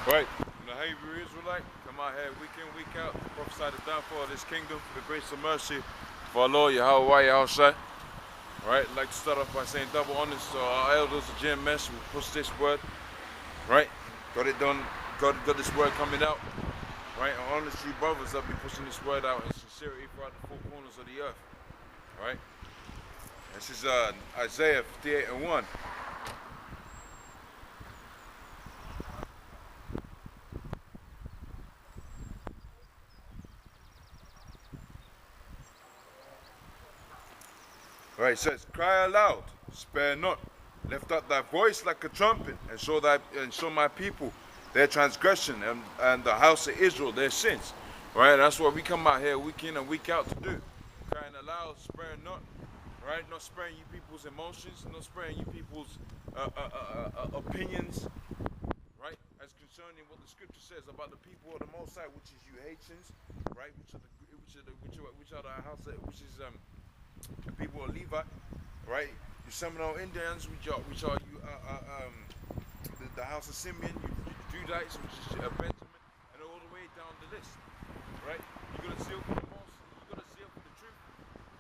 Right, the Hebrew Israelite come out here week in, week out, prophesy the downfall of this kingdom for the grace and mercy for our Lord Yahweh Yahushua. Right, I'd like to start off by saying double honors to our elders of GMS who pushed this word. Right, got it done, got this word coming out. Right, and honors to you brothers that be pushing this word out in sincerity throughout the four corners of the earth. Right, this is Isaiah 58:1. Right, it says, cry aloud, spare not, lift up thy voice like a trumpet, and show my people their transgression and the house of Israel their sins. Right, that's what we come out here week in and week out to do. Crying aloud, sparing not, right? Not sparing you people's emotions, not sparing you people's opinions, right? As concerning what the scripture says about the people of the Most High, which is you Haitians, right? Which are the house, which is the people of Levi, right? You Seminole Indians, which are you the house of Simeon, you Judites, which is Benjamin, and all the way down the list, right? You're gonna zeal for the most, you're gonna zeal for the truth,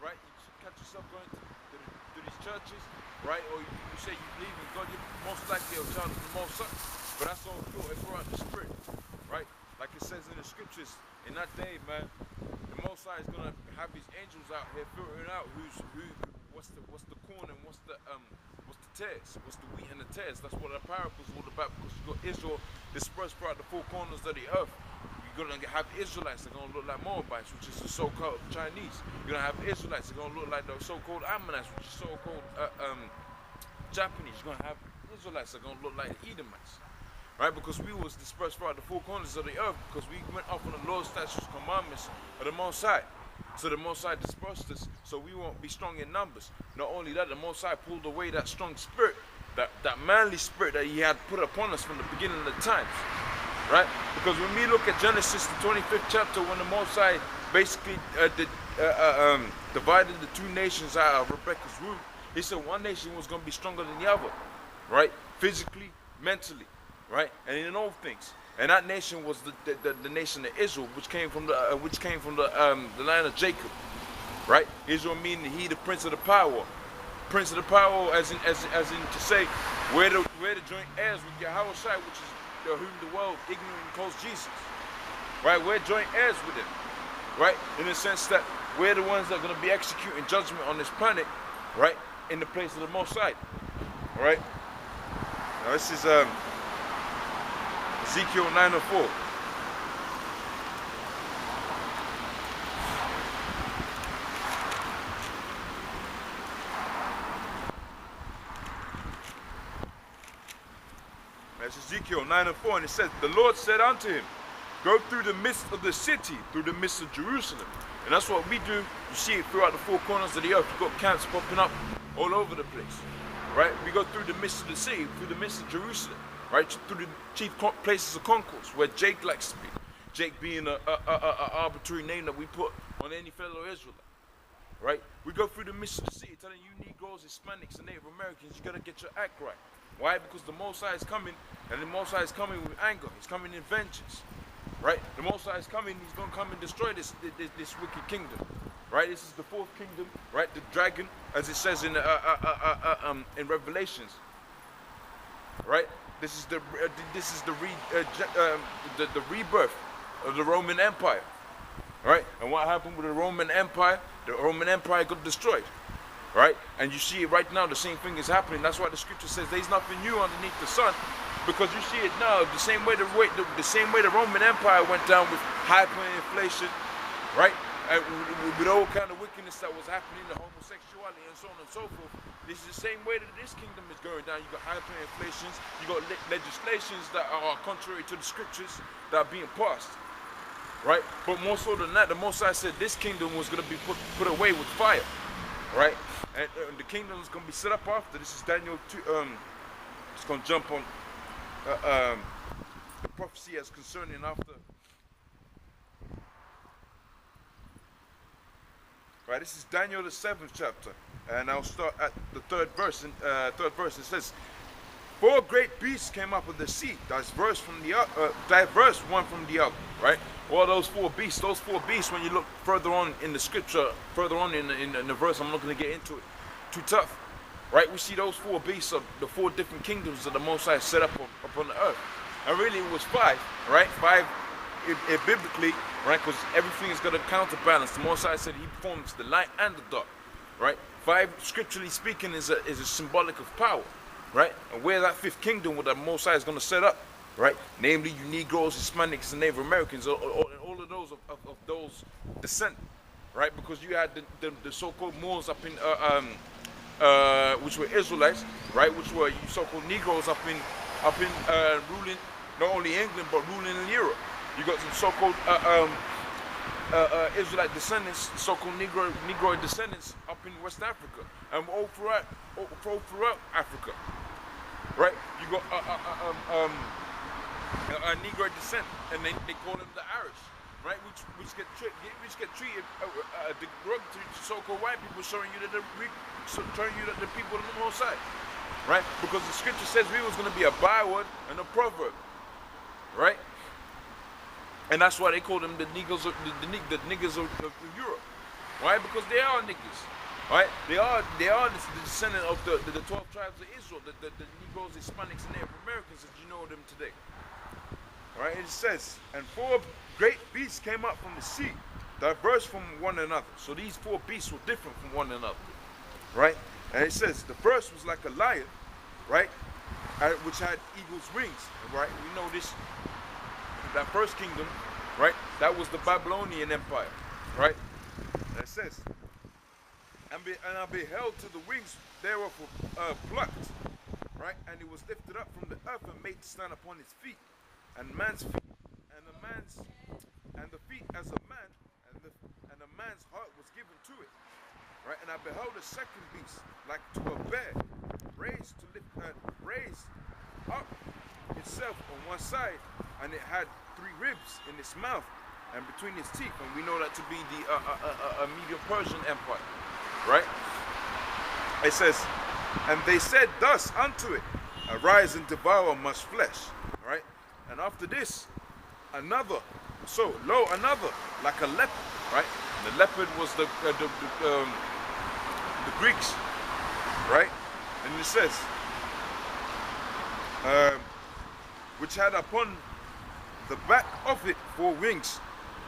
right? You catch yourself going to these churches, right? Or you say you believe in God, you're most likely a child of the Most High, but that's all filtered throughout the Spirit, right? Like it says in the scriptures, in that day, man, the Most High is gonna have his angels out here filtering out what's the corn and what's the tares, what's the wheat and the tares. That's what the parable's all about, because you got Israel dispersed throughout the four corners of the earth. You're gonna have Israelites that are gonna look like Moabites, which is the so-called Chinese. You're gonna have Israelites that are gonna look like the so-called Ammonites, which is so-called Japanese. You're gonna have Israelites that are gonna look like the Edomites. Right, because we was dispersed throughout the four corners of the earth, because we went off on the Lord's statutes, commandments of the Most High. So the Most High dispersed us, so we won't be strong in numbers. Not only that, the Most High pulled away that strong spirit, that manly spirit that he had put upon us from the beginning of the times. Right? Because when we look at Genesis, the 25th chapter, when the Most High basically divided the two nations out of Rebekah's womb, he said one nation was going to be stronger than the other. Right? Physically, mentally. Right, and in all things, and that nation was the nation of Israel, which came from the line of Jacob. Right, Israel meaning he the prince of the power, as in to say we're the joint heirs with Yahweh Shai, which is whom the world ignorantly calls Jesus. Right, we're joint heirs with him. Right, in the sense that we're the ones that are going to be executing judgment on this planet. Right, in the place of the Most High. All right, now this is Ezekiel 9:4. That's Ezekiel 9:4, and it says, the Lord said unto him, go through the midst of the city, through the midst of Jerusalem. And that's what we do. You see it throughout the four corners of the earth. You've got camps popping up all over the place. Right? We go through the midst of the city, through the midst of Jerusalem. Right, through the chief places of concourse, where Jake likes to be. Jake being an arbitrary name that we put on any fellow Israelite. Right, we go through the midst of the city, telling you Negroes, Hispanics, and Native Americans, you gotta get your act right. Why? Because the Most High is coming, and the Most High is coming with anger. He's coming in vengeance. Right, the Most High is coming. He's gonna come and destroy this wicked kingdom. Right, this is the fourth kingdom. Right, the dragon, as it says in Revelations. Right. This is the rebirth of the Roman Empire, right? And what happened with the Roman Empire? The Roman Empire got destroyed, right? And you see it right now. The same thing is happening. That's why the scripture says there's nothing new underneath the sun, because you see it now. The same way the Roman Empire went down with hyperinflation, right? And with all kind of wickedness that was happening, the homosexuality and so on and so forth. This is the same way that this kingdom is going down. You got hyperinflations, you got legislations that are contrary to the scriptures that are being passed, right? But more so than that, the Most High said this kingdom was going to be put away with fire, right? And the kingdom is going to be set up after. This is Daniel 2. It's going to jump on the prophecy as concerning after. Right, this is Daniel the 7th chapter, and I'll start at the third verse. It says, 4 great beasts came up of the sea, diverse diverse one from the other, right? All those 4 beasts, when you look further on in the scripture, further on in the verse, I'm not going to get into it, too tough, right? We see those 4 beasts of the 4 different kingdoms that the Most High set up upon the earth. And really it was 5, right? 5 biblically, right? Because everything is going to counterbalance. The Most High said he forms the light and the dark, right? 5, scripturally speaking, is a symbolic of power, right? And where that 5th kingdom, what the Most High is going to set up, right? Namely, you Negroes, Hispanics, and Native Americans, all of those of those descent, right? Because you had the so-called Moors up in, which were Israelites, right? Which were you so-called Negroes up in ruling not only England but ruling in Europe. You got some so-called Israelite descendants, so-called Negro descendants up in West Africa and all throughout Africa, right? You got Negro descent, and they call them the Irish, right? Which get treated derogatory to so-called white people, showing you that the people are the Most High, right? Because the scripture says we was going to be a byword and a proverb, right? And that's why they call them the niggers of the niggers of Europe. Why? Because they are niggers. Right? They are the descendant of the 12 tribes of Israel, the Negroes, Hispanics, and Native Americans as you know them today. Right? It says, and 4 great beasts came up from the sea, diverse from one another. So these 4 beasts were different from one another. Right? And it says the first was like a lion, right? Which had eagle's wings. Right? We know this. That first kingdom, right? That was the Babylonian Empire, right? And it says, and I beheld till the wings thereof were plucked, right? And it was lifted up from the earth and made to stand upon its feet, and man's feet, and the feet as a man, and a man's heart was given to it, right? And I beheld a second beast, like to a bear, raised up itself on one side, and it had 3 ribs in its mouth and between its teeth, and we know that to be the Medo-Persian Empire, right? It says, and they said thus unto it, arise and devour much flesh, right? And after this, another, another like a leopard, right? The leopard was the Greeks, right? And it says, which had upon the back of it 4 wings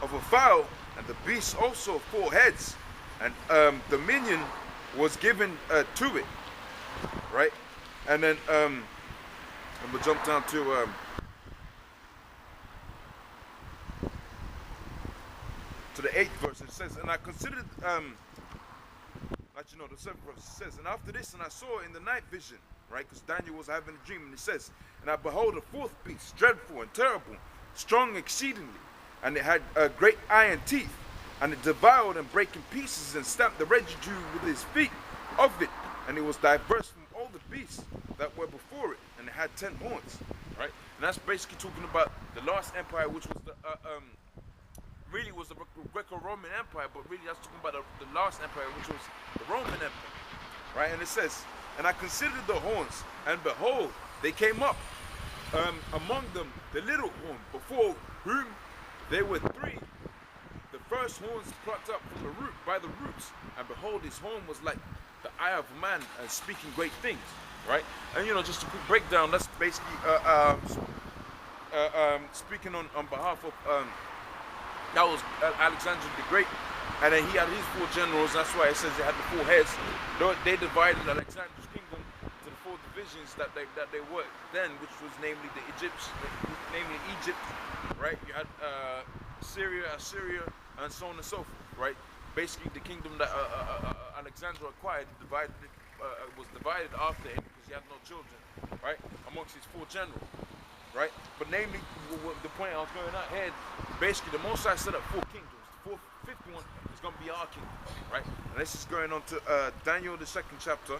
of a fowl, and the beast also 4 heads, and dominion was given to it, right? And then I'm gonna jump down to the 8th verse. It says, and I considered the 7th verse says, and after this, and I saw in the night vision, right? Because Daniel was having a dream, and it says, and I behold a 4th beast, dreadful and terrible, strong exceedingly, and it had great iron teeth, and it devoured and brake in pieces and stamped the residue with his feet of it, and it was diverse from all the beasts that were before it, and it had 10 horns, right? And that's basically talking about the last empire, which was the really was the Greco-Roman Empire, but really that's talking about the last empire, which was the Roman Empire, right? And it says, and I considered the horns, and behold, they came up, among them the little horn, before whom there were 3. The first horns plucked up from the root, by the roots, and behold, his horn was like the eye of a man, and speaking great things, right? And just a quick breakdown, that's basically speaking on behalf of that was Alexander the Great, and then he had his 4 generals. That's why it says they had the 4 heads. They divided Alexander's kingdom to the 4 divisions that they were then, which was namely Egypt, right? You had Syria, Assyria, and so on and so forth, right? Basically, the kingdom that Alexander acquired was divided after him because he had no children, right? Amongst his 4 generals. Right? But namely, the point I was going at here, basically the Most High set up 4 kingdoms. The 5th one is going to be our kingdom, right? And this is going on to Daniel, the 2nd chapter,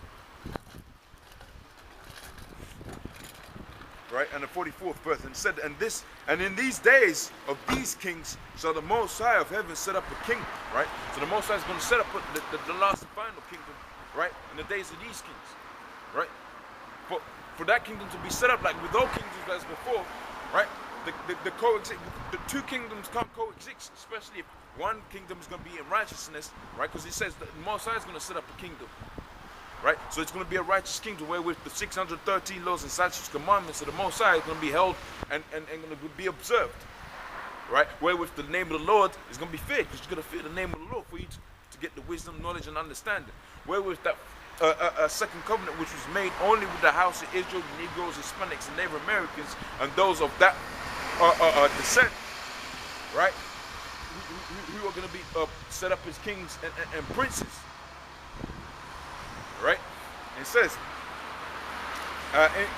right? And the 44th verse. And said, and in these days of these kings shall the Most High of heaven set up a kingdom, right? So the Most High is going to set up the last and final kingdom, right? In the days of these kings, right? But for that kingdom to be set up like with all kingdoms as before, right? The two kingdoms can't coexist, especially if one kingdom is going to be in righteousness, right? Because it says that the Most High is going to set up a kingdom, right? So it's going to be a righteous kingdom where with the 613 laws and statutes, commandments of the Most High is going to be held and going to be observed, right? Where with the name of the Lord is going to be feared, because you're going to fear the name of the Lord for you to get the wisdom, knowledge, and understanding. Where with that second covenant, which was made only with the house of Israel, Negroes, Hispanics, and Native Americans, and those of that descent, right? Who are going to be set up as kings and princes, right? And it says,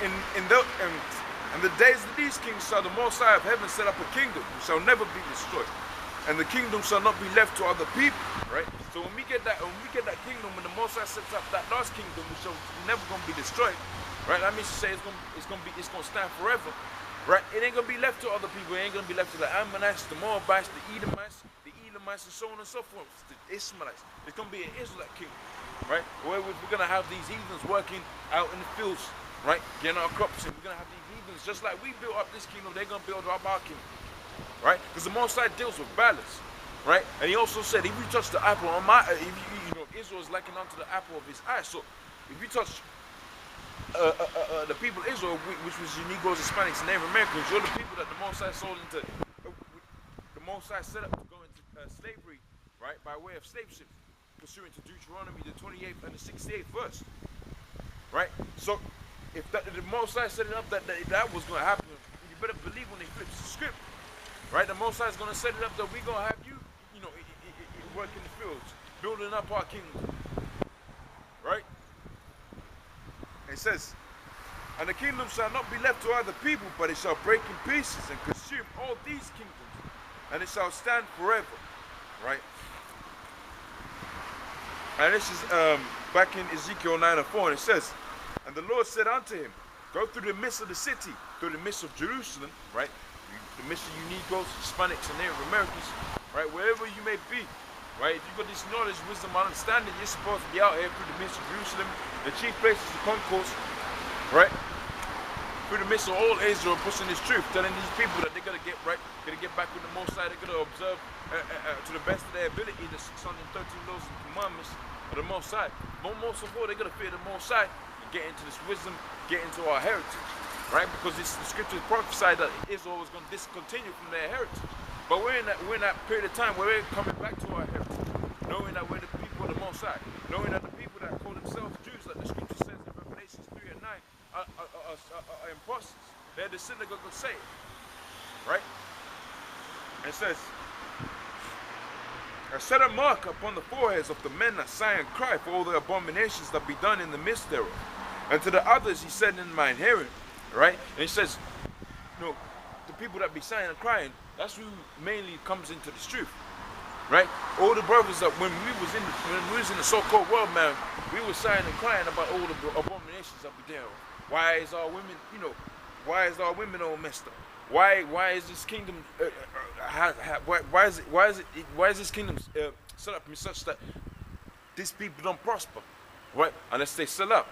in the days of these kings shall the Most High of heaven set up a kingdom which shall never be destroyed, and the kingdom shall not be left to other people, right? So when we get that kingdom, when the Most High sets up that last kingdom, which shall never going to be destroyed, right? That means to say it's going to stand forever, right? It ain't going to be left to other people. It ain't going to be left to the Ammonites, the Moabites, the Edomites, and so on and so forth, the Ishmaelites. It's going to be an Israelite kingdom, right? Where we're going to have these heathens working out in the fields, right? Getting our crops in. We're going to have these heathens, just like we built up this kingdom, they're going to build up our kingdom, right? Because the Most High deals with balance, right? And he also said, if you touch the apple on my, Israel is likened unto the apple of his eye. So if you touch the people of Israel, which was your Negroes, Hispanics, and Native Americans, you're the people that the Most High sold into, the Most High set up to go into slavery, right, by way of slave ships, pursuant to Deuteronomy, the 28th and the 68th verse, right? So if the Most High set it up that was going to happen, you better believe when he flips the script, right? The Most High is going to set it up that we're going to have you, work in the fields, building up our kingdom, right? It says, and the kingdom shall not be left to other people, but it shall break in pieces and consume all these kingdoms, and it shall stand forever, right? And this is back in Ezekiel 9:4, and it says, and the Lord said unto him, go through the midst of the city, through the midst of Jerusalem, right? The midst of you Negroes, Hispanics, and Native Americans, right? Wherever you may be, right? If you've got this knowledge, wisdom, understanding, you're supposed to be out here through the midst of Jerusalem, the chief places of concourse, right? Through the midst of all Israel, pushing this truth, telling these people that they're gonna get right, gonna get back with the Most High, they're gonna observe to the best of their ability the 613 laws and commandments of the Most High. Most of all, they're gonna fear the Most High and get into this wisdom, get into our heritage, right? Because the scriptures prophesy that Israel was gonna discontinue from their heritage. But we're in that period of time where we're coming back to our heritage, knowing that we're the people of the Most High, knowing that the people that call themselves Jews, like the scripture says in Revelations 3 and 9, are imposters. They're the synagogue of Satan, right? It says, I set a mark upon the foreheads of the men that sigh and cry for all the abominations that be done in the midst thereof. And to the others he said in mine hearing, right? And he says, the people that be sighing and crying, that's who mainly comes into this truth, right? All the brothers that when we was in the so-called world, man, we were sighing and crying about all the abominations that be there. Why is our women, why is our women all messed up? Why is this kingdom? Why is this kingdom set up in such that these people don't prosper, right? Unless they sell up,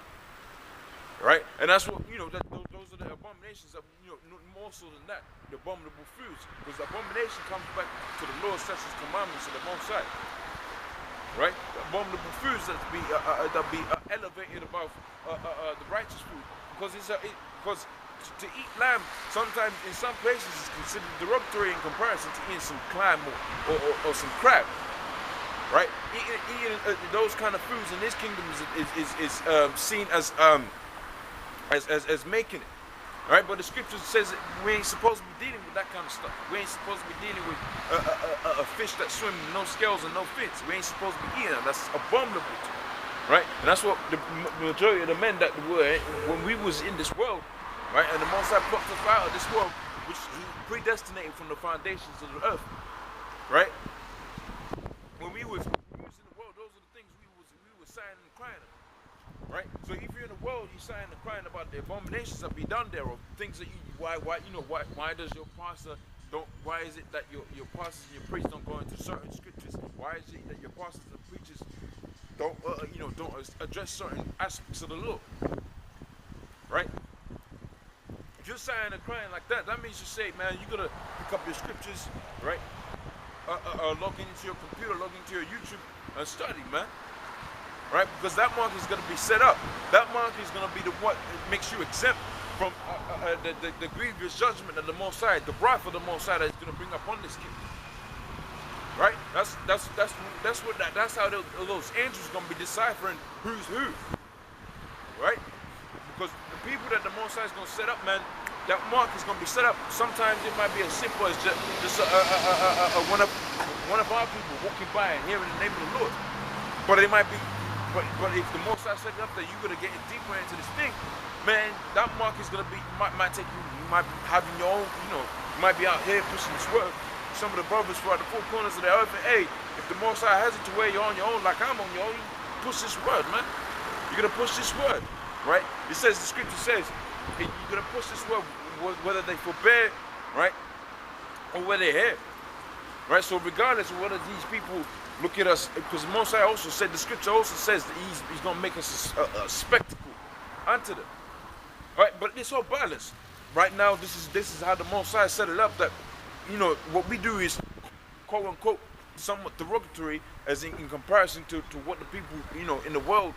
right? And that's what those are the abominations that more so than that, the abominable foods, because the abomination comes back to the Lord's statutes, commandments of the Most High, right? The abominable foods that be elevated above the righteous food, because because to eat lamb sometimes in some places is considered derogatory in comparison to eating some clam or some crab, right? Eating those kind of foods in this kingdom is seen as making it, right? But the scripture says that we ain't supposed to be dealing with that kind of stuff. We ain't supposed to be dealing with a fish that swims with no scales and no fins. We ain't supposed to be eating that. That's abominable, right? And that's what the majority of the men that were when we was in this world, right? And the Most High plucked us out of this world, which he predestinated from the foundations of the earth, right? When we was in the world, those are the things we was sighing and crying about, right? So if you're in the world, you're sighing and crying about the abominations that be done there, or things that why does your pastor why is it that your pastors and your priests don't go into certain scriptures? Why is it that your pastors and preachers don't address certain aspects of the law, right? you're sighing and crying like that, that means you say, man, you gotta pick up your scriptures, right? Log into your computer, log into your YouTube, and study, man. Right? Because that mark is gonna be set up. That mark is gonna be the what makes you exempt from the grievous judgment of the Most High, the wrath of the Most High that is gonna bring upon this kingdom. Right? That's how those angels gonna be deciphering who's who. Right? Because the people that the Most High is gonna set up, man, that mark is gonna be set up. Sometimes it might be as simple as just one of our people walking by and hearing the name of the Lord. But it might be, but if the Most High set it up that you're gonna get deeper into this thing, man, that mark is gonna be might take you. You might be having your own, you might be out here pushing this word. Some of the brothers throughout the four corners of the earth, and hey, if the Most High has it to where you're on your own, like I'm on your own, you push this word, man. You're gonna push this word, right? It says, the scripture says, you're gonna push this word, whether they forbear, right, or whether they hear, right? So regardless of whether these people look at us, because Most High also said, the scripture also says that he's gonna make us a spectacle unto them, right? But it's all balanced. Right now, this is how the Most High set it up, that what we do is quote unquote somewhat derogatory as in comparison to what the people in the world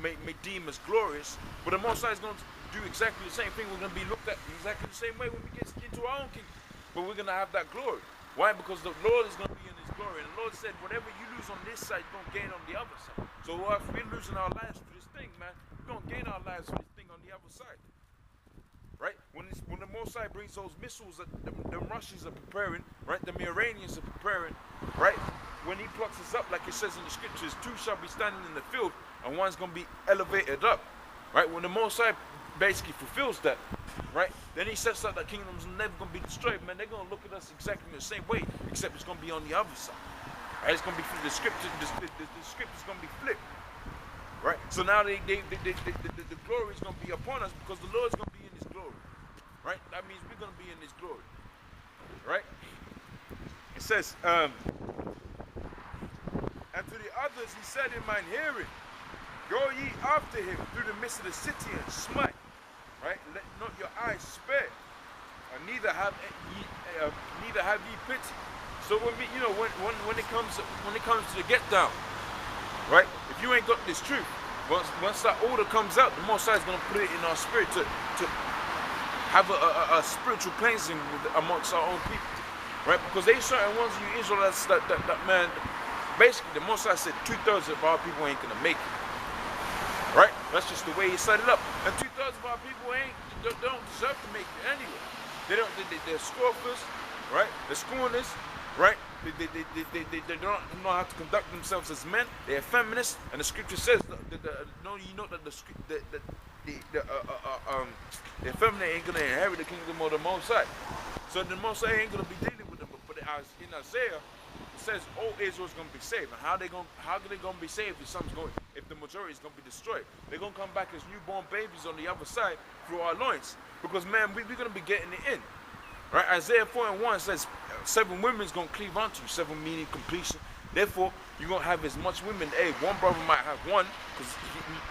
may deem as glorious. But the Most High is going to do exactly the same thing. We're going to be looked at exactly the same way when we get into our own kingdom. But we're going to have that glory. Why? Because the Lord is going to be in his glory. And the Lord said, whatever you lose on this side, you're going to gain on the other side. So if we're losing our lives for this thing, man, we're going to gain our lives for this thing on the other side. Right? When the Most High brings those missiles that the Russians are preparing, right? The Iranians are preparing, right? When he plucks us up, like it says in the scriptures, two shall be standing in the field and one's going to be elevated up, right? When the Most High basically fulfills that, right? Then he sets up that kingdom's never going to be destroyed, man. They're going to look at us exactly the same way, except it's going to be on the other side. Right? It's going to be the scripture. The script is going to be flipped, right? So now the glory is going to be upon us because the Lord's going to be in his glory, right? That means we're going to be in his glory, right? It says, and to the others he said in mine hearing, go ye after him through the midst of the city and smite, right? Let not your eyes spare, and neither have ye pity. So when it comes to the get down, right? If you ain't got this truth, once that order comes out, the Most High is going to put it in our spirit to have a spiritual cleansing amongst our own people, right? Because there's certain ones of you Israelites that man, basically the Most High said 2/3 of our people ain't gonna make it, right? That's just the way he set it up. And 2/3 of our people don't deserve to make it anyway. They're scoffers, right? They're scorners, right? They don't know how to conduct themselves as men. They're feminists, and the scripture says that the effeminate ain't gonna inherit the kingdom of the Most High. So the Most High ain't gonna be dealing with them. But in Isaiah, it says all Israel's gonna be saved. And how they gonna be saved if the majority is gonna be destroyed? They're gonna come back as newborn babies on the other side through our loins. Because man, we're gonna be getting it in. Right? Isaiah 4:1 says 7 women's gonna cleave unto you, 7 meaning completion. Therefore, you're gonna have as much women. Hey, one brother might have one, because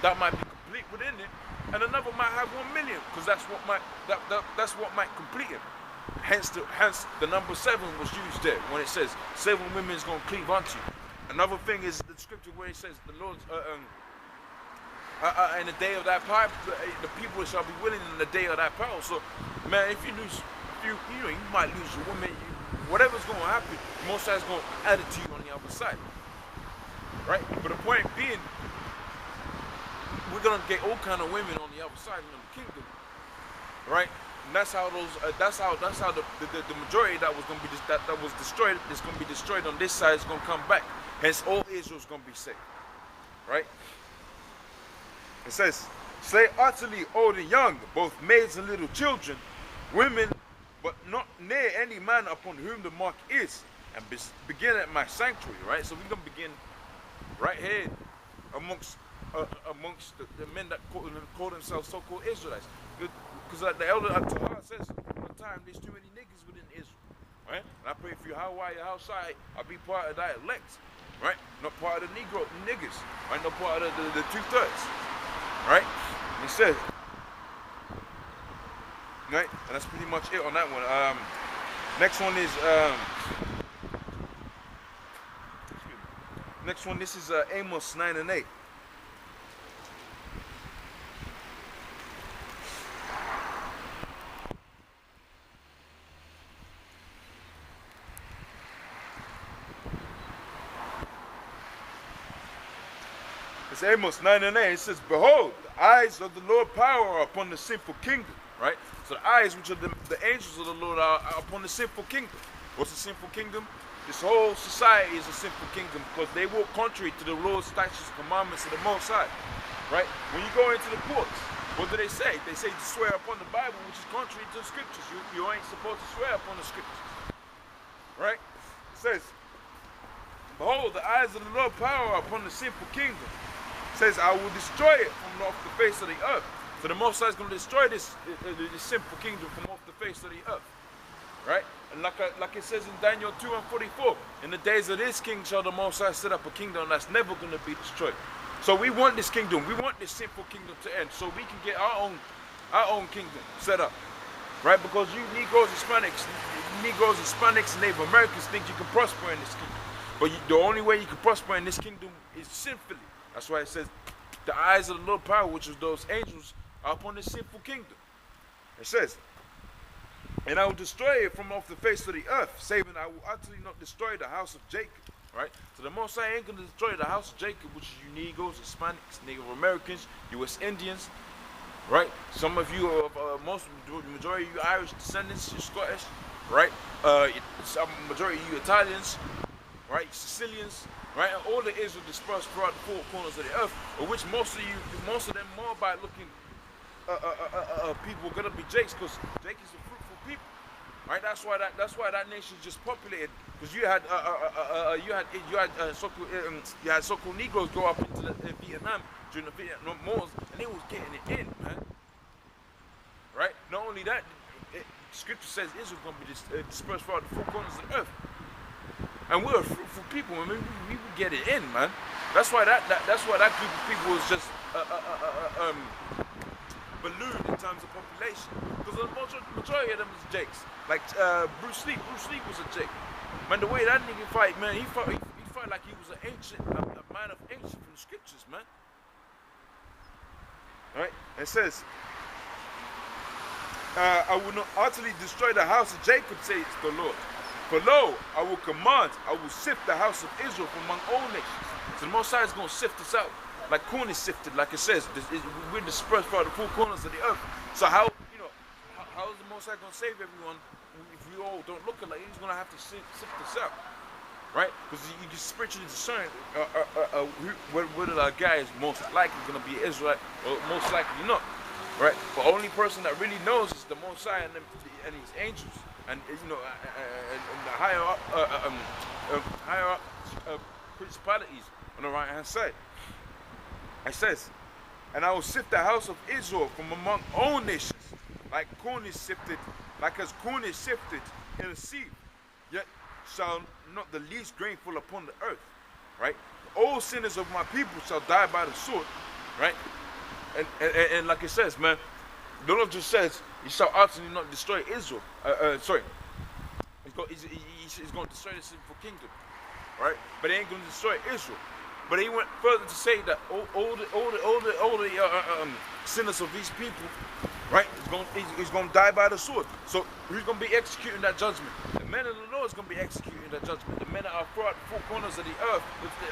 that might be complete within it, and another might have 1 million, because that's what might complete it. Hence the number 7 was used there when it says 7 women's gonna cleave unto you. Another thing is the scripture where it says the Lord's in the day of that power, the people shall be willing in the day of that power. So, man, if you lose, you might lose your woman. Whatever's going to happen, Most High is going to add it to you on the other side, right? But the point being, we're going to get all kind of women on the other side in the kingdom, right? And that's how the majority that was going to be that was destroyed is going to be destroyed on this side is going to come back. Hence, all Israel's going to be saved, right? It says, slay utterly old and young, both maids and little children, women, but not near any man upon whom the mark is, and begin at my sanctuary, right? So we're going to begin right here amongst the men that call themselves so-called Israelites. Because the elder Torah says, one time there's too many niggas within Israel, right? And I pray for you, how shall I be part of that elect, right? Not part of the niggas, right? Not part of the 2/3, right? He says, right? And that's pretty much it on that one. Next one is next one. This is Amos 9 and 8. It's Amos 9 and 8. It says, "Behold, the eyes of the Lord power are upon the sinful kingdom." Right? So the eyes, which are the angels of the Lord, are upon the sinful kingdom. What's the sinful kingdom? This whole society is a sinful kingdom because they walk contrary to the Lord's statutes and commandments of the Most High. Right? When you go into the courts, what do they say? They say to swear upon the Bible, which is contrary to the scriptures. You ain't supposed to swear upon the scriptures. Right? It says, "Behold, the eyes of the Lord power are upon the sinful kingdom." It says, "I will destroy it from off the face of the earth." So the Most High is going to destroy this sinful kingdom from off the face of the earth. Right? And like it says in Daniel 2 and 44, "In the days of this king shall the Most High set up a kingdom that's never going to be destroyed." So we want this kingdom. We want this sinful kingdom to end so we can get our own kingdom set up. Right? Because you Negroes, Hispanics, and Native Americans think you can prosper in this kingdom. But the only way you can prosper in this kingdom is sinfully. That's why it says, "The eyes of the Lord power," which is those angels, are upon this sinful kingdom. It says, "And I will destroy it from off the face of the earth, saving I will utterly not destroy the house of Jacob." Right? So the Most High ain't going to destroy the house of Jacob, which is you Negroes, Hispanics, Native Americans, U.S. Indians. Right? Some of you are, majority of you Irish descendants, you're Scottish. Right? Some majority of you Italians. Right? Sicilians. Right? And all the Israel dispersed throughout the four corners of the earth, of which most of them Moabite looking people are gonna be Jakes, because Jake is a fruitful people. Right? That's why that nation just populated, because you had so-called Negroes go up into Vietnam during the Vietnam Wars, and they was getting it in, man. Right? Not only that, Scripture says Israel gonna be dispersed throughout the four corners of the earth. And we're a fruitful people, and we would get it in, man. That's why that group of people was just ballooned in terms of population. Because the majority of them is Jakes. Like Bruce Lee was a Jake. Man, the way that nigga fight, man, he fought like he was a man of ancient from the scriptures, man. Alright? It says, "I will not utterly destroy the house of Jacob, says the Lord. For lo, I will command, I will sift the house of Israel from among all nations." So the Most High is going to sift us out, like corn is sifted, like it says. We're dispersed throughout the four corners of the earth. So how is the Most High going to save everyone if we all don't look alike? He's going to have to sift us out, right? Because you can spiritually discern whether that guy is most likely going to be Israelite or most likely not, right? But the only person that really knows is the Most High and his angels. And and the higher up principalities on the right hand side. It says, "And I will sift the house of Israel from among all nations, like corn is sifted, like as corn is sifted in a sieve, yet shall not the least grain fall upon the earth." Right? "All sinners of my people shall die by the sword." Right? And like it says, man, the Lord just says, "He shall utterly not destroy Israel." He's going to destroy the sinful kingdom, right? But he ain't going to destroy Israel. But he went further to say that all the sinners of these people, right, is going to die by the sword. So who's going to be executing that judgment? The men of the Lord is going to be executing that judgment. The men that are throughout the four corners of the earth,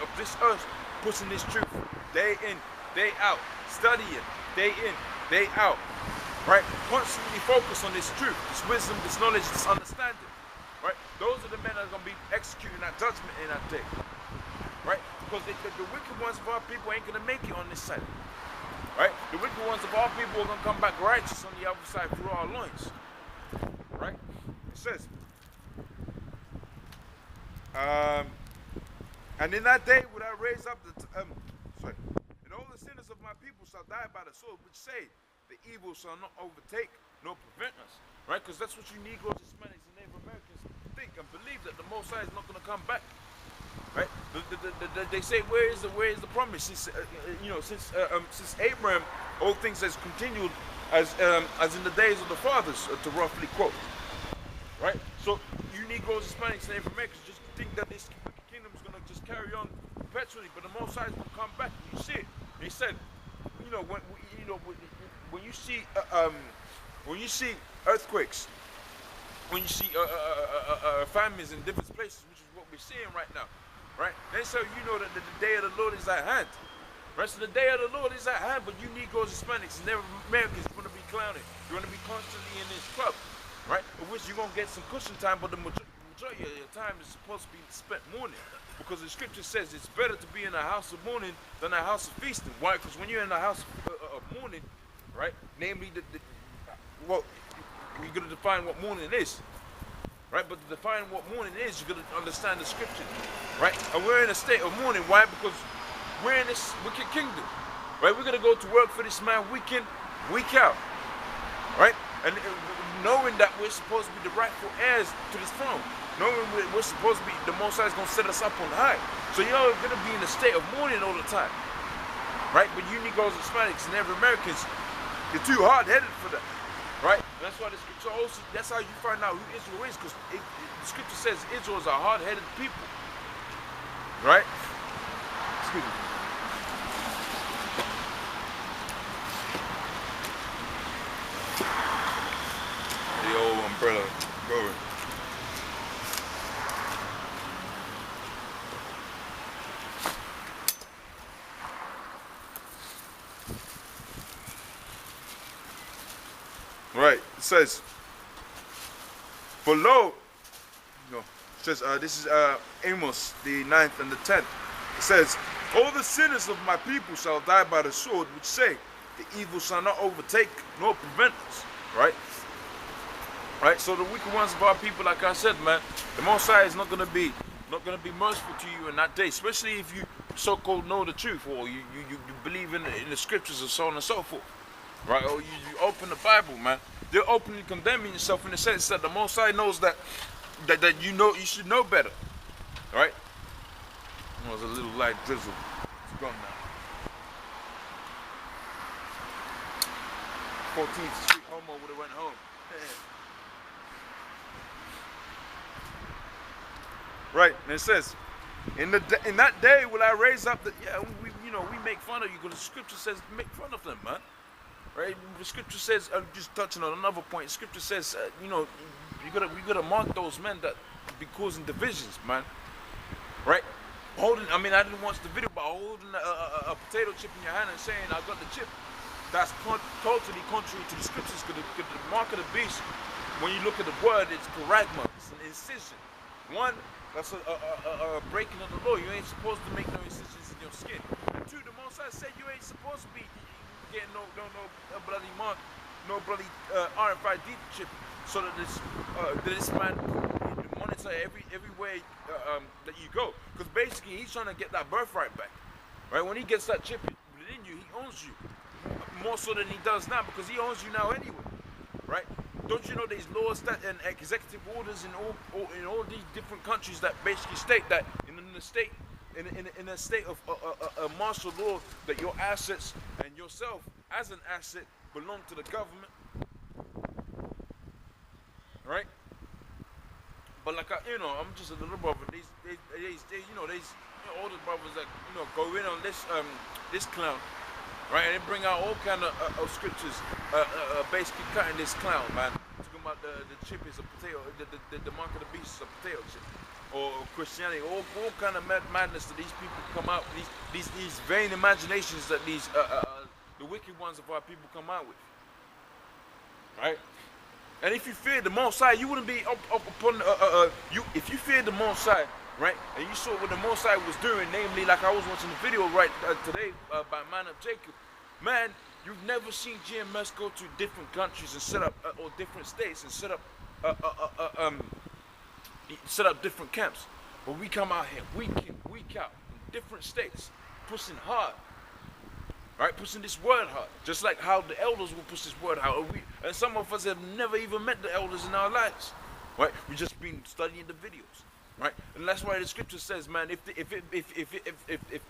of this earth, pushing this truth day in, day out, studying day in, day out. Right? Constantly focus on this truth, this wisdom, this knowledge, this understanding. Right? Those are the men that are going to be executing that judgment in that day. Right? Because the wicked ones of our people ain't going to make it on this side. Right? The wicked ones of our people are going to come back righteous on the other side through our loins. Right? It says, "And in that day would I raise up and all the sinners of my people shall die by the sword, which say, the evil shall not overtake nor prevent us." Right? Because that's what you Negroes, Hispanics, and Native Americans think and believe, that the Most High is not going to come back. Right? They say, where is the promise? Since Abraham, all things has continued as in the days of the fathers, to roughly quote. Right? So you Negroes, Hispanics, and Native Americans just think that this wicked kingdom is gonna just carry on perpetually, but the Most High is gonna come back. You see it. He said, you know, when you see earthquakes, when you see famines in different places, which is what we're seeing right now, right? Then so you know that the day of the Lord is at hand. Right? So the day of the Lord is at hand, but you Negroes, Hispanics, and Native Americans are going to be clowning. You're going to be constantly in this club, right? Of which you're going to get some cushion time, but the majority of your time is supposed to be spent mourning. Because the scripture says it's better to be in a house of mourning than a house of feasting. Why? Because when you're in a house of mourning, right? Namely, well, you're going to define what mourning is. Right? But to define what mourning is, you're going to understand the scripture. Right? And we're in a state of mourning. Why? Because we're in this wicked kingdom. Right? We're going to go to work for this man week in, week out. Right? And knowing that we're supposed to be the rightful heirs to this throne. Knowing we're supposed to be, the Most High is going to set us up on high. So you're going to be in a state of mourning all the time. Right? But you Negroes, Hispanics, and Native Americans, you're too hard-headed for that. Right? And that's why the scripture also, that's how you find out who Israel is, because the scripture says Israel is a hard-headed people. Right? Excuse me. The old umbrella going. Right, it says, for lo, no, it says, this is Amos, the 9th and the 10th. It says, all the sinners of my people shall die by the sword, which say, the evil shall not overtake nor prevent us. Right? Right, so the wicked ones of our people, like I said, man, the Most High is not gonna be merciful to you in that day, especially if you so-called know the truth, or you believe in the scriptures and so on and so forth. Right, or you open the Bible, man. They're openly condemning yourself in the sense that the Most High knows that you know you should know better. Right? It was a little light drizzle. It's gone now. 14th Street homo would have went home. Right, and it says, in that day will I raise up the, we make fun of you because the scripture says make fun of them, man. Right? The scripture says, just touching on another point, scripture says, we gotta mark those men that be causing divisions, man. Right? I didn't watch the video, but holding a potato chip in your hand and saying, I got the chip, that's totally contrary to the scriptures. Because the mark of the beast, when you look at the word, it's karagma, it's an incision. One, that's a breaking of the law. You ain't supposed to make no incisions in your skin. And two, the Most High said you ain't supposed to be getting no bloody mark, no bloody RFID chip, so that this man monitor every way that you go. Because basically he's trying to get that birthright back. Right? When he gets that chip within you, he owns you more so than he does now, because he owns you now anyway. Right? Don't you know there's laws and executive orders in all these different countries that basically state that in a state of martial law, that your assets and yourself as an asset belong to the government, right? But like I'm just a little brother. These older brothers that go in on this clown, right? And they bring out all kind of scriptures, basically cutting this clown, man. Talking about the chip is a potato, the mark of the beast is a potato chip. Or Christianity, all kind of madness that these people come out with, these vain imaginations that the wicked ones of our people come out with, right? And if you feared the Most High, you wouldn't be up upon if you feared the Most High, right? And you saw what the Most High was doing, namely, like I was watching the video today by Man of Jacob, man. You've never seen GMS go to different countries and set up or different states and set up different camps. But we come out here week in, week out, in different states, pushing hard. Right? Pushing this word hard. Just like how the elders will push this word hard. And some of us have never even met the elders in our lives. Right? We've just been studying the videos. Right? And that's why the scripture says, man, if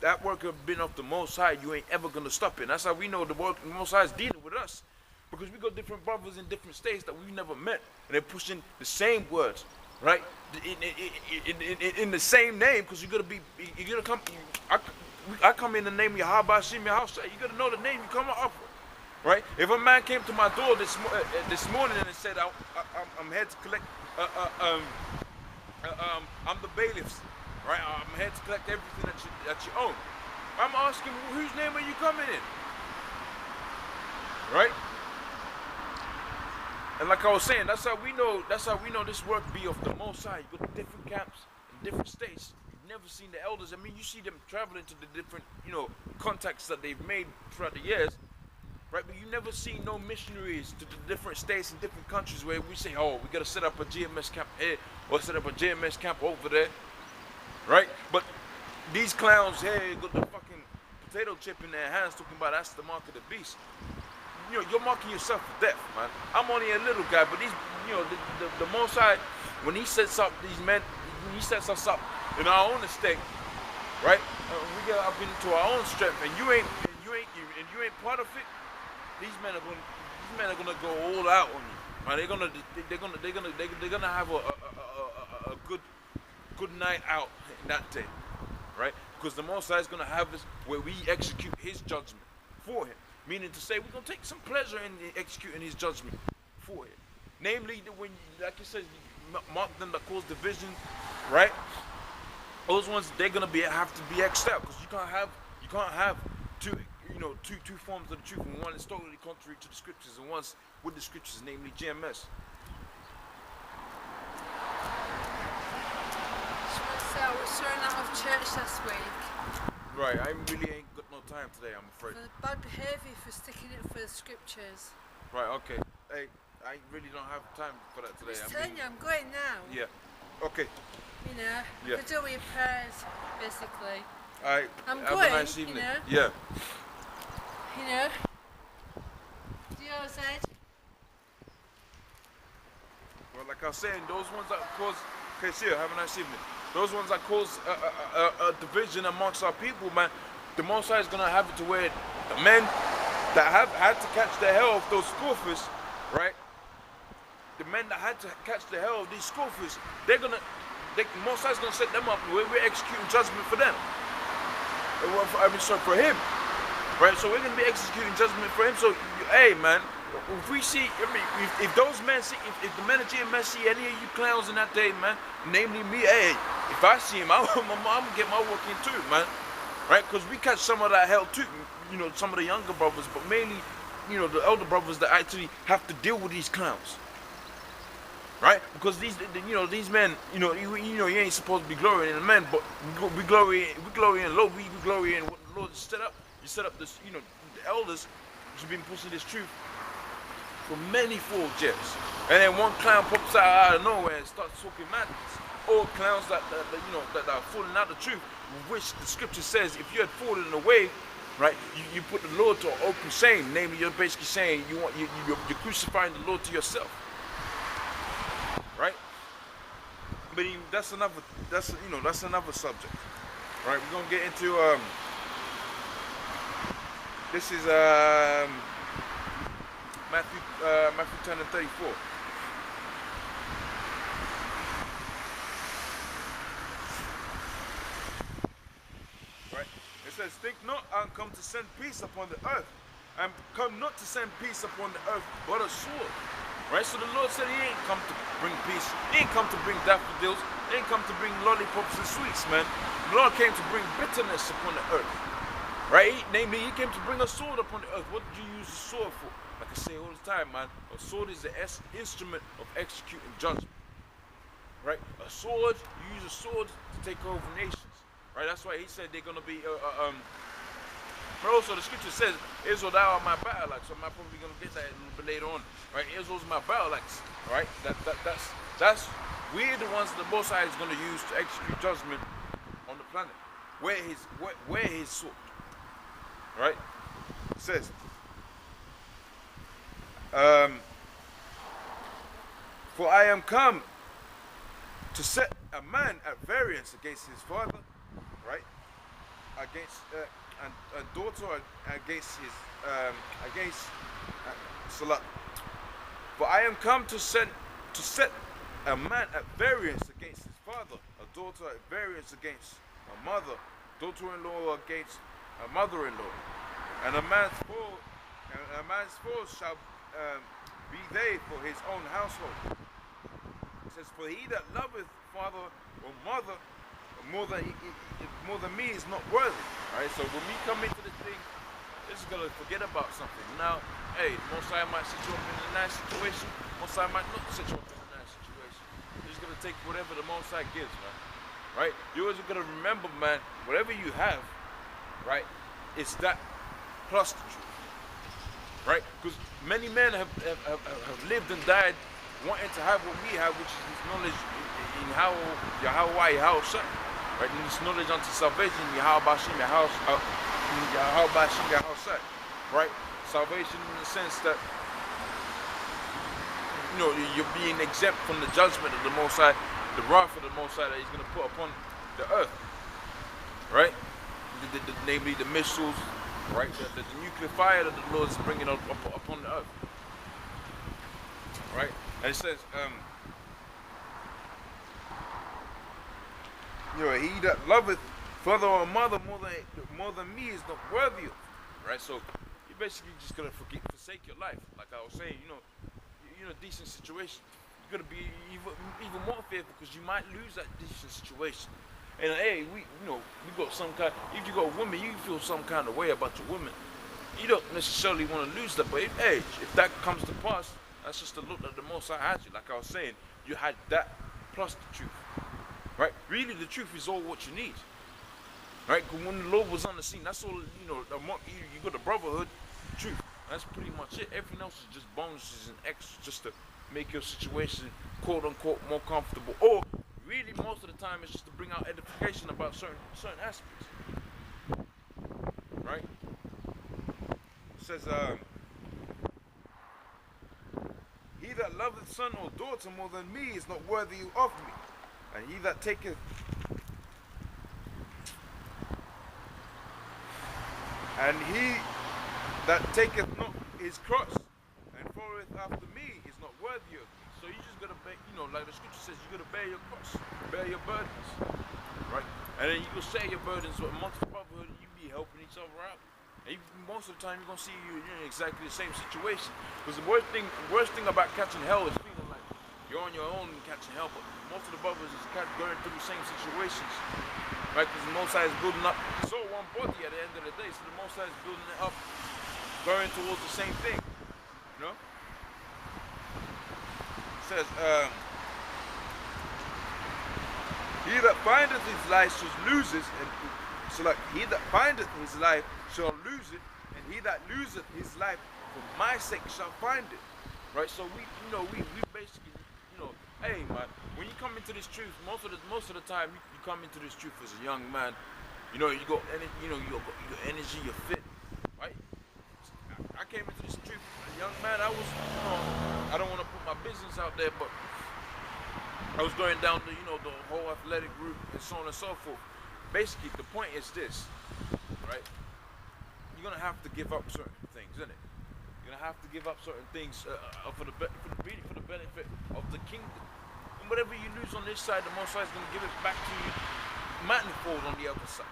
that work had been of the Most High, you ain't ever gonna stop it. And that's how we know the Most High is dealing with us. Because we got different brothers in different states that we've never met, and they're pushing the same words, right? In the same name, because you're gonna come. I come in the name of Yahweh Hashem Yahushua. You gotta know the name you come up with, right? If a man came to my door this morning and said, I'm here to collect, I'm the bailiffs, right? I'm here to collect everything that you own. I'm asking, whose name are you coming in, right? And like I was saying, that's how we know this work be of the Most High. You go to different camps in different states. You've never seen the elders. I mean, you see them traveling to the different, contacts that they've made throughout the years, right? But you never see no missionaries to the different states and different countries where we say, oh, we got to set up a GMS camp here or set up a GMS camp over there, right? But these clowns here got the fucking potato chip in their hands talking about that's the mark of the beast. You're marking yourself for death, man. I'm only a little guy, but these, the Most High, when he sets up these men, when he sets us up in our own estate, right? We get up into our own strength, and you ain't part of it. These men are gonna go all out on you, man. They're gonna have a good night out in that day, right? Because the Most High is gonna have us where we execute His judgment for Him. Meaning to say, we're going to take some pleasure in executing His judgment for it. Namely, when, like it says, mark them that cause division, right? Those ones, they're going to have to be X'd out, because you can't have two forms of the truth, and one is totally contrary to the scriptures, and one's with the scriptures, namely GMS. So I was thrown out of church last week. Right, I really ain't got no time today, I'm afraid. For bad behaviour, for sticking it for the scriptures. Right, okay. Hey, I really don't have time for that today. I'm telling you, I'm going now. Yeah. Okay. You do your prayers, basically. Alright, I'm have going, a nice evening. Yeah. Yeah. Do yours, Ed? Well, like I was saying, those ones that cause... Okay, see you, have a nice evening. Those ones that cause a division amongst our people, man, the Most High is going to have it to where the men that have had to catch the hell of those scoffers, right? The men that had to catch the hell of these scoffers, the Most High is going to set them up where we're executing judgment for them. For Him, right? So we're going to be executing judgment for Him. So, hey, man, if we see, if those men see, if the men of GMS see any of you clowns in that day, man, namely me, hey, if I see him, I'm gonna get my work in too, man, right? Because we catch some of that hell too, some of the younger brothers, but mainly, the elder brothers that actually have to deal with these clowns, right? Because these men, you ain't supposed to be glorying in the men, but we glory in Lord, we glory in what the Lord set up. You set up this, the elders, who've been pushing this truth for many full years, and then one clown pops out of nowhere and starts talking madness. All clowns that are falling out the truth, which the scripture says, if you had fallen away, right, you put the Lord to an open shame. Namely, you're basically saying you're crucifying the Lord to yourself, right? But that's another subject, right? We're gonna get into this is Matthew 10 and 34. Right? It says, think not I come to send peace upon the earth. I come not to send peace upon the earth, but a sword. Right? So the Lord said He ain't come to bring peace. He ain't come to bring daffodils. He ain't come to bring lollipops and sweets, man. The Lord came to bring bitterness upon the earth. Right? Namely, He came to bring a sword upon the earth. What did you use the sword for? Like I say all the time, man, a sword is the instrument of executing judgment. Right? A sword, you use a sword to take over nations. Right? That's why He said they're going to be, but also the scripture says, Israel, thou art my battle axe. So I'm probably going to get that a little bit later on. Right? Israel's my battle axe. Right? That's we're the ones the Most High is going to use to execute judgment on the planet. Where his sword. Right? It says, for I am come to set a man at variance against his father, right? Against a daughter against his Salat. For I am come to set a man at variance against his father, a daughter at variance against a mother, daughter-in-law against a mother-in-law, and a man's foes shall be they for his own household. It says, for he that loveth father or mother more than me is not worthy. Alright, so when we come into this thing, this is gonna forget about something. Now, hey, most I might set you up in a nice situation, most I might not set you up in a nice situation. You're just gonna take whatever the Most High gives, man. Right? You're always gonna remember, man, whatever you have, right, it's that plus the truth. Right? Because many men have lived and died wanting to have what we have, which is this knowledge in how Yahweh, Yahweh, right? And this knowledge unto salvation, Yahweh, right? Salvation in the sense that, you know, you're being exempt from the judgment of the Most High, the wrath of the Most High that He's going to put upon the earth, right? Namely the missiles, right? The nuclear fire that the Lord is bringing upon the earth, right? And it says, you know, he that loveth father or mother more than me is not worthy of, right? So you're basically just gonna forsake your life, like I was saying. You know, you're in a decent situation. You're gonna be even more fearful because you might lose that decent situation. And hey, we got some kind. If you got a woman, you feel some kind of way about your woman. You don't necessarily want to lose that, but if that comes to pass, that's just the look that the Most High had you. Like I was saying, you had that plus the truth, right? Really, the truth is all what you need, right? Because when the Lord was on the scene, that's all. You know, you got the brotherhood, truth. That's pretty much it. Everything else is just bonuses and extras, just to make your situation quote unquote more comfortable, or really most of the time it's just to bring out edification about certain aspects, right? It says, he that loveth son or daughter more than me is not worthy of me, and he that taketh not his cross and followeth after me is not worthy of me. So you just gotta bear, you know, like the scripture says, you gotta bear your cross, bear your burdens, right? And then you will share your burdens amongst the brotherhood, and you be helping each other out. And most of the time, you're gonna see you're in exactly the same situation. Because the worst thing about catching hell is feeling like you're on your own and catching hell. But most of the brothers is going through the same situations, right? Because the Most High is building up. It's all one body at the end of the day. So the Most High is building it up, going towards the same thing, you know. Says, he that findeth his life shall lose it, and so like he that findeth his life shall lose it, and he that loseth his life for my sake shall find it, right? So we basically, you know, hey man, when you come into this truth, most of the time you come into this truth as a young man, you know, you got energy, you're fit, right? I came into this truth as a young man. I was, you know, I don't want to put my business out there, but I was going down the, you know, the whole athletic route and so on and so forth. Basically, the point is this, right? You're gonna have to give up certain things, isn't it? You're gonna have to give up certain things for the benefit of the kingdom. And whatever you lose on this side, the Most High is gonna give it back to you manifold on the other side.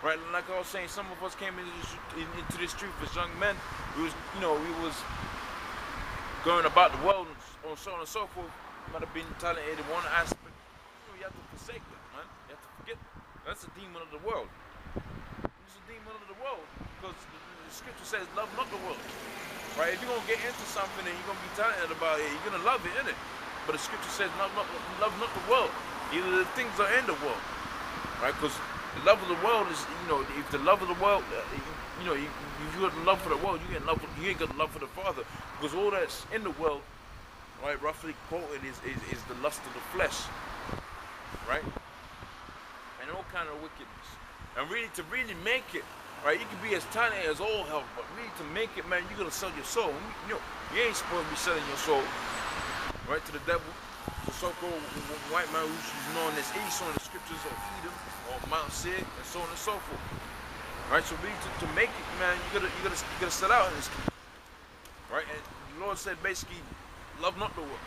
Right, like I was saying, some of us came into this truth as young men. We was going about the world and so on and so forth. You might have been talented in one aspect. You have to forsake that, man. You have to forget that. That's a demon of the world. It's a demon of the world because the scripture says, "Love not the world." Right? If you're gonna get into something and you're gonna be talented about it, you're gonna love it, innit? But the scripture says, "Love not the world." Either the things are in the world, right? Because the love of the world is, you know, if the love of the world, you know, if you got the love for the world, you ain't got the love for the Father, because all that's in the world, right, roughly quoted, is the lust of the flesh, right, and all kind of wickedness. And really, to really make it, right, you can be as talented as all hell, but really to make it, man, you gotta sell your soul. You know, you ain't supposed to be selling your soul, right, to the devil, the so-called white man who's known as Esau in the scriptures, or Edom, or Mount Seir, and so on and so forth. Right, so really to make it, man, you gotta sell out in this kingdom. Right, and the Lord said basically, love not the world.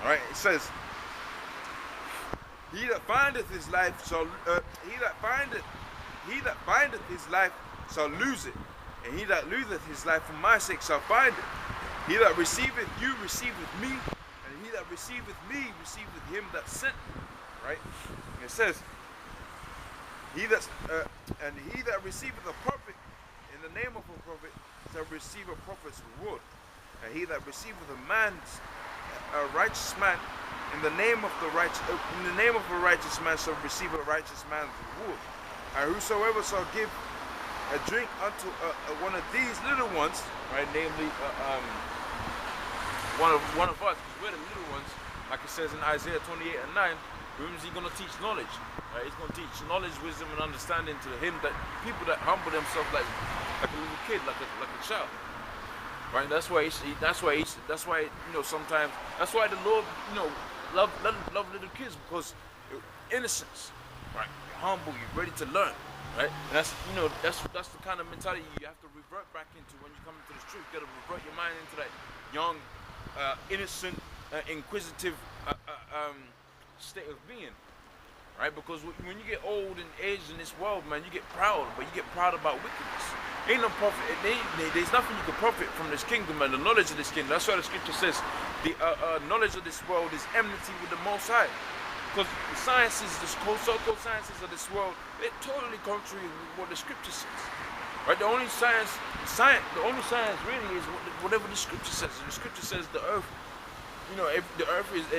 All right, it says, he that findeth his life shall he that findeth his life shall lose it, and he that loseth his life for my sake shall find it. He that receiveth you receiveth me, and he that receiveth me receiveth him that sent me. Right? And it says, he that receiveth a prophet in the name of a prophet shall receive a prophet's reward, and he that receiveth a righteous man in the name of a righteous man shall receive a righteous man's reward. And whosoever shall give a drink unto one of these little ones, right, namely one of us, because we're the little ones, like it says in Isaiah 28 and 9, whom is he going to teach knowledge? Right? He's going to teach knowledge, wisdom, and understanding to him, that people that humble themselves like a little kid, like a child. Right? That's why sometimes that's why the Lord, love little kids, because innocence, right? You're humble, you're ready to learn, right? And that's the kind of mentality you have to revert back into when you come into this truth. You got to revert your mind into that young, innocent, inquisitive state of being, right? Because when you get old and aged in this world, man, you get proud, but you get proud about wickedness. Ain't no profit. There's nothing you can profit from this kingdom and the knowledge of this kingdom. That's why the scripture says the knowledge of this world is enmity with the Most High. Because the sciences, the so-called sciences of this world, they're totally contrary to what the scripture says. Right? The only science really is whatever the scripture says. And the scripture says the earth, the earth is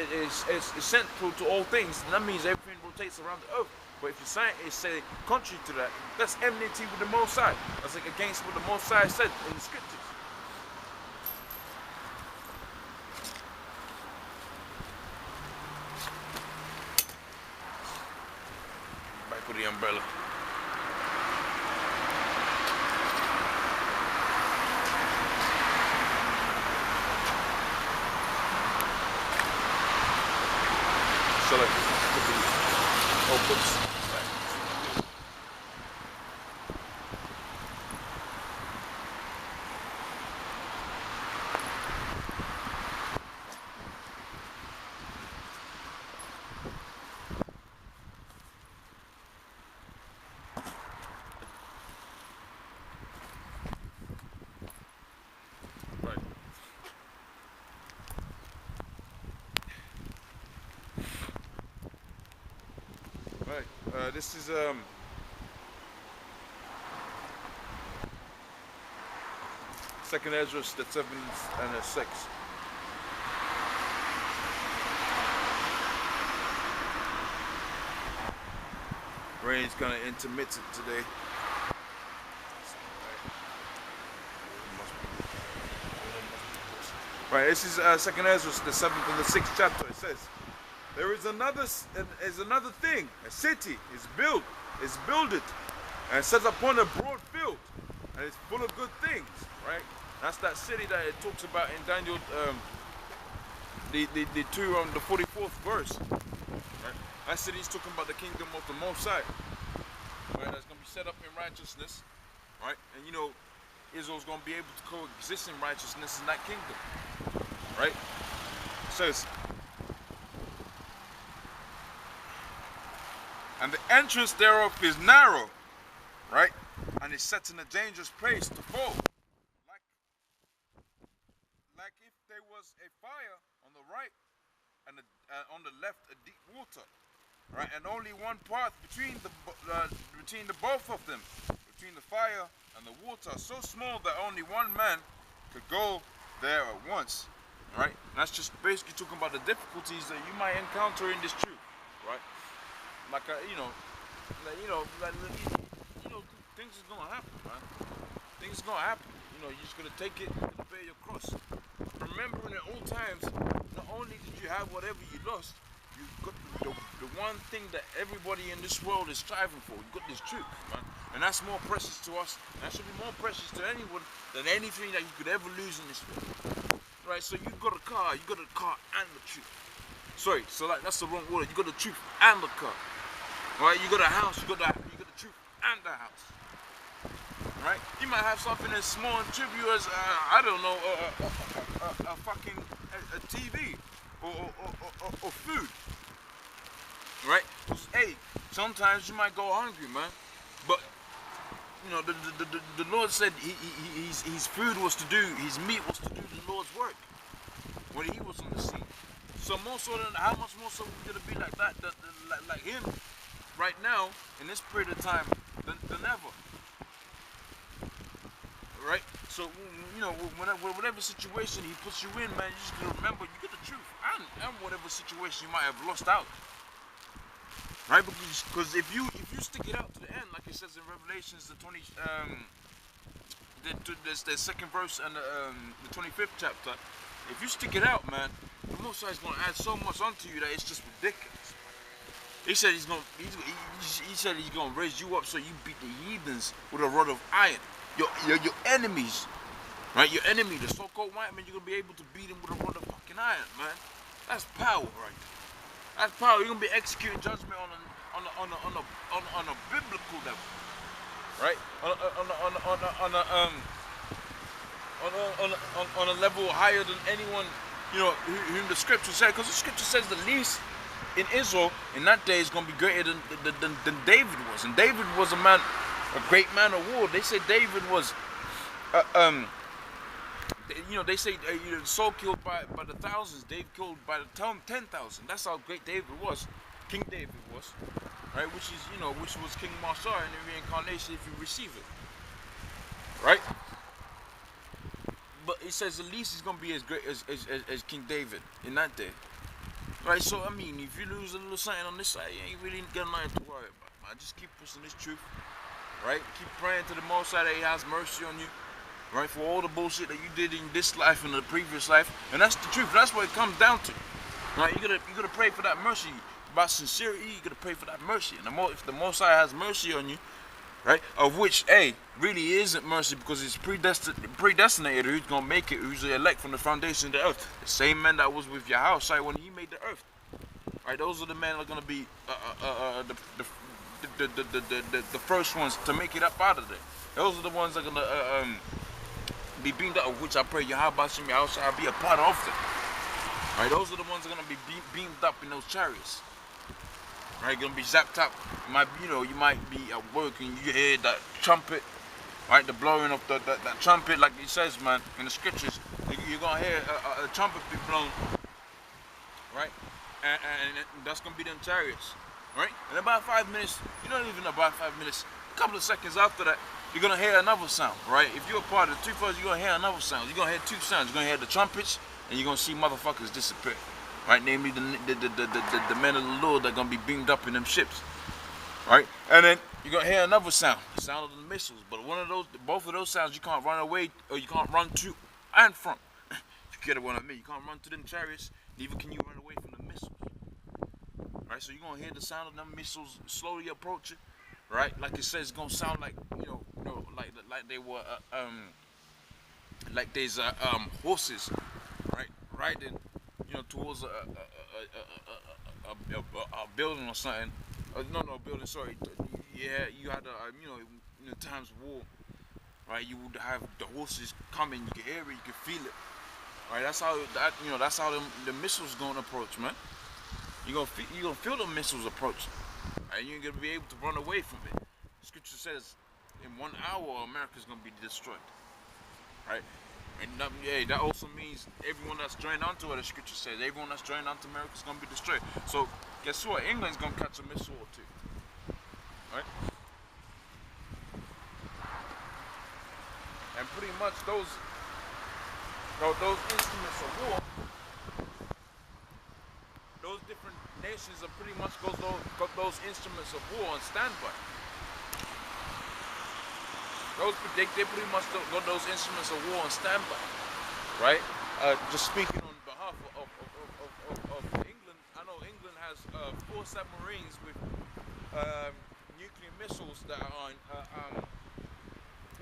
central to all things. And that means everything rotates around the earth. But if the scientists say contrary to that, that's enmity with the Most High. That's like against what the Most High said in the scriptures. Back with the umbrella. So like, oh, books. This is Second Ezra, the 7th and the 6th. Rain's kind of intermittent today. Right, this is Second Ezra, the 7th and the 6th chapter. It says, there is another thing. A city is builded, and set upon a broad field, and it's full of good things. Right? That's that city that it talks about in Daniel, the 44th verse. Right? That city is talking about the kingdom of the Most High. Right? That's going to be set up in righteousness. Right? And Israel's going to be able to coexist in righteousness in that kingdom. Right? It says, and the entrance thereof is narrow, right? And is set in a dangerous place to fall. Like if there was a fire on the right and on the left a deep water, right? And only one path between the both of them, between the fire and the water, so small that only one man could go there at once, right? And that's just basically talking about the difficulties that you might encounter in this truth, right? Like things is gonna happen, man. Things is gonna happen. You just gotta take it and bear your cross. Remembering at all times, not only did you have whatever you lost, you got the one thing that everybody in this world is striving for. You got this truth, man, and that's more precious to us. That should be more precious to anyone than anything that you could ever lose in this world. Right? So you got a car, and the truth. Sorry, so that's the wrong word. You got the truth and the car. Right, you got a house, you got the truth and the house. right? You might have something as small and trivial as I don't know, a fucking a TV or food, right? 'Cause, hey, sometimes you might go hungry, man, but you know the Lord said his food was to do, his meat was to do the Lord's work when he was on the scene. So more so than how much more so we gonna be like that, like him right now in this period of time than ever. Right? So, you know, whatever situation he puts you in, man, you just gotta remember, you get the truth. And whatever situation you might have lost out. Right? Because if you stick it out to the end, like it says in Revelations, the second verse and the 25th chapter, if you stick it out, man, the Most High is gonna add so much onto you that it's just ridiculous. He said he's gonna raise you up so you beat the heathens with a rod of iron. Your enemies, right? Your enemy, the so-called white man, you're gonna be able to beat him with a rod of fucking iron, man. That's power, right? That's power. You're gonna be executing judgment on a biblical level, right? On a level higher than anyone, you know, whom the scripture said. Because the scripture says the least in Israel in that day is gonna be greater than David was, and David was a man. A great man of war. They say David was, you know, they say Saul killed by the thousands, David killed by the 10,000. That's how great David was, King David was, right? Which is, you know, which was King Marshall in the reincarnation if you receive it, right? But it says the least is gonna be as great as King David in that day, right? So I mean, if you lose a little something on this side, you ain't really got nothing to worry about, man. Just keep pushing this truth. Right? Keep praying to the Most High that he has mercy on you. Right? For all the bullshit that you did in this life and the previous life. And that's the truth. That's what it comes down to. Right? You gotta pray for that mercy. By sincerity, you gotta pray for that mercy. And if the Most High has mercy on you, right? Of which, really isn't mercy because it's predestinated who's gonna make it, who's the elect from the foundation of the earth. The same man that was with your house, right, when he made the earth. Right? Those are the men that are gonna be the first ones to make it up out of there. Those are the ones that are gonna be beamed up, of which I pray Yahweh Shem Yahushua be a part of them. Right, those are the ones that are gonna be beamed up in those chariots. Right, gonna be zapped up. You might be at work and you hear that trumpet, right? The blowing of that trumpet, like it says, man, in the scriptures. You're gonna hear a trumpet be blown, right? And that's gonna be them chariots. Right? In about 5 minutes, not even about 5 minutes, a couple of seconds after that, you're going to hear another sound, right? If you're a part of the two first, you're going to hear another sound. You're going to hear two sounds. You're going to hear the trumpets, and you're going to see motherfuckers disappear, right? Namely, the men of the Lord that are going to be beamed up in them ships, right? And then you're going to hear another sound, the sound of the missiles. But both of those sounds, you can't run away, or you can't run to and from. You get what I mean? You can't run to them chariots, neither can you run away from the missiles. Right, so you're gonna hear the sound of them missiles slowly approaching, right? Like it says, it's gonna sound like like they were like there's horses, right, riding, towards a building or something. No building. Sorry. Yeah, you had in times of war, right? You would have the horses coming. You can hear it. You can feel it. Right. That's how the missiles gonna approach, man. You're gonna feel the missiles approach, and you're gonna be able to run away from it. Scripture says, in 1 hour, America's gonna be destroyed, right? And that also means everyone that's joined onto it. The Scripture says everyone that's joined onto America's gonna be destroyed. So guess what? England's gonna catch a missile or two, right? And pretty much those instruments of war. Those different nations are pretty much got those instruments of war on standby. They pretty much got those instruments of war on standby, right? Just speaking on behalf of England, I know England has 4 submarines with nuclear missiles that are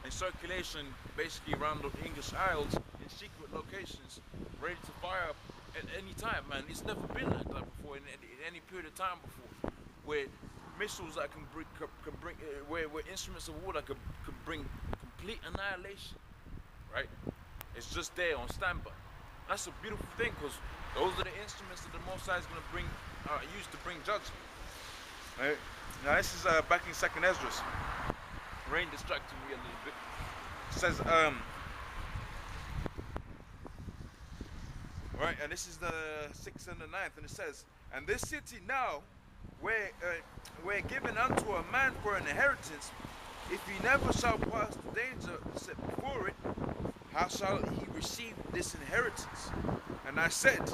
in circulation, basically around the English Isles in secret locations, ready to fire at any time, man. It's never been like that before in any period of time before, where missiles that can bring where instruments of war that can complete annihilation, right? It's just there on standby. That's a beautiful thing, because those are the instruments that the Most High is going to bring, use to bring judgment. Right? Now this is back in 2nd Ezra. Rain distracted me a little bit. It says, right, and this is the 6th and the 9th, and it says, and this city now, where given unto a man for an inheritance, if he never shall pass the danger set before it, how shall he receive this inheritance? And I said,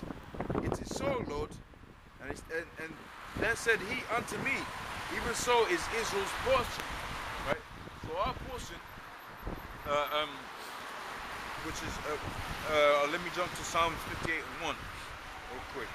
it is so, Lord. And then said he unto me, even so is Israel's portion. Right? So our portion, which is, let me jump to Psalm 58 and 1 real quick.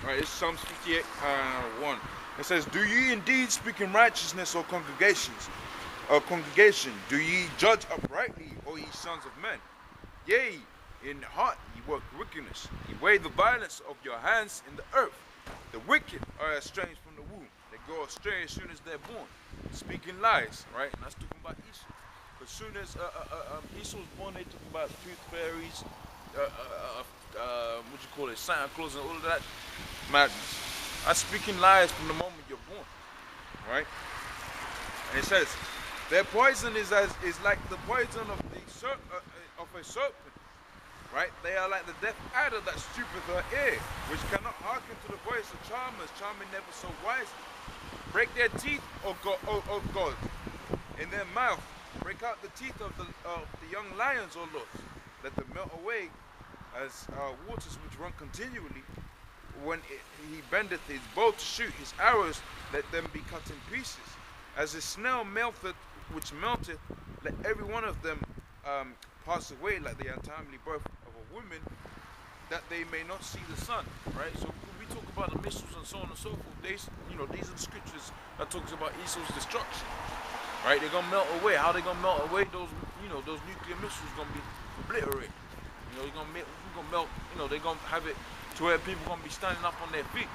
Right, it's Psalms 58, 1. It says, do ye indeed speak in righteousness, O congregations? O congregation, do ye judge uprightly, O ye sons of men? Yea, in heart ye work wickedness. Ye weigh the violence of your hands in the earth. The wicked are estranged from the womb. They go astray as soon as they're born, speaking lies, right? And that's talking about Esau. As soon as Esau was born, they talk about tooth fairies, what you call it, Santa Claus and all of that madness. I'm speaking lies from the moment you're born, right? And it says, their poison is like the poison of a serpent, right? They are like the deaf adder that stoopeth her ear, which cannot hearken to the voice of charmers, charming never so wise. Break their teeth, O God, in their mouth. Break out the teeth of the young lions, O Lord. Let them melt away as waters which run continually. When he bendeth his bow to shoot his arrows, let them be cut in pieces. As a snail melteth, which melteth, let every one of them pass away like the untimely birth of a woman, that they may not see the sun. Right. So when we talk about the missiles and so on and so forth, these are the scriptures that talks about Esau's destruction. Right. They're gonna melt away. How they gonna melt away? Those nuclear missiles gonna be obliterated. You're gonna melt. They're gonna have it to where people gonna be standing up on their feet.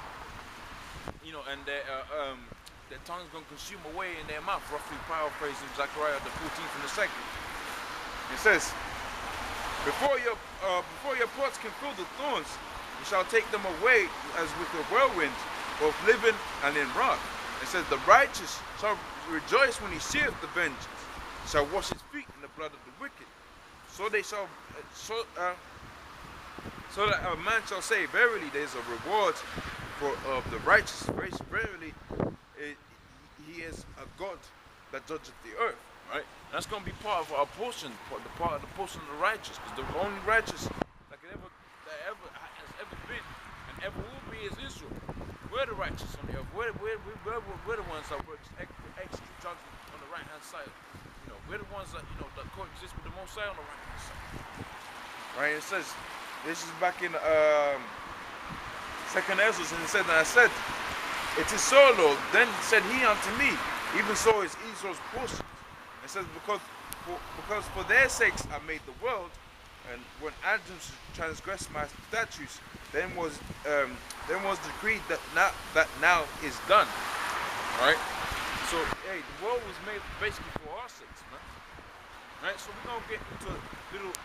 And their tongue's gonna consume away in their mouth. Roughly paraphrasing Zechariah the 14th and the 2nd. It says, before your pots can fill the thorns, you shall take them away as with a whirlwind, both living and in wrath. It says, the righteous shall rejoice when he seeth the vengeance, shall wash his feet in the blood of the wicked. So they shall, so that a man shall say, verily there is a reward of the righteous. Verily, he is a God that judgeth the earth. Right? And that's going to be part of our portion, part of the portion of the righteous, because the only righteous that has ever been and ever will be is Israel. We're the righteous on the earth. We're the ones that work extra judgment on the right hand side. We're the ones that that coexist with the Most High on the right hand side. Right? It says, this is back in 2nd Ezra, and it said, and I said, it is so, Lord. Then said he unto me, even so is Israel's portion. It says, because for their sakes I made the world, and when Adam transgressed my statutes, then was decreed that now is done. Right? So hey, the world was made basically for our sakes, man. Right? So we're gonna get into little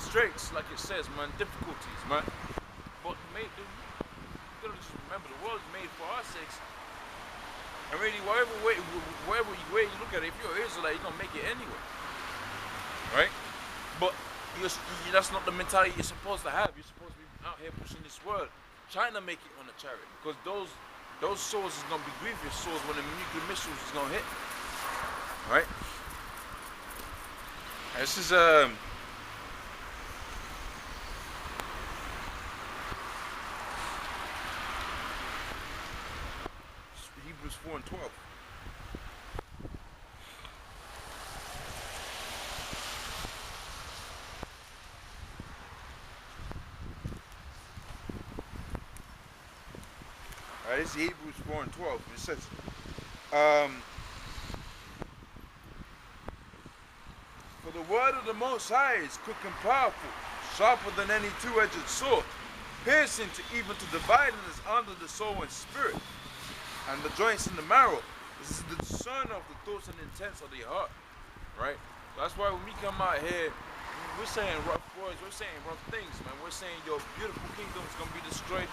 straits, like it says, man, difficulties, man. But you gotta just remember, the world is made for our sakes. And really, wherever way you look at it, if you're an Israelite, you're gonna make it anyway. Right? But that's not the mentality you're supposed to have. You're supposed to be out here pushing this word, trying to make it on a chariot, because those swords is gonna be grievous swords when the nuclear missiles is gonna hit. Right? This is Hebrews 4 and 12. It's Hebrews 4 and 12. It says, um, "For the word of the Most High is quick and powerful, sharper than any two-edged sword, piercing to even to dividing us under the soul and spirit, and the joints and the marrow. This is the discerner of the thoughts and intents of the heart." Right? That's why when we come out here, we're saying rough words, we're saying rough things, man. We're saying your beautiful kingdom is gonna be destroyed.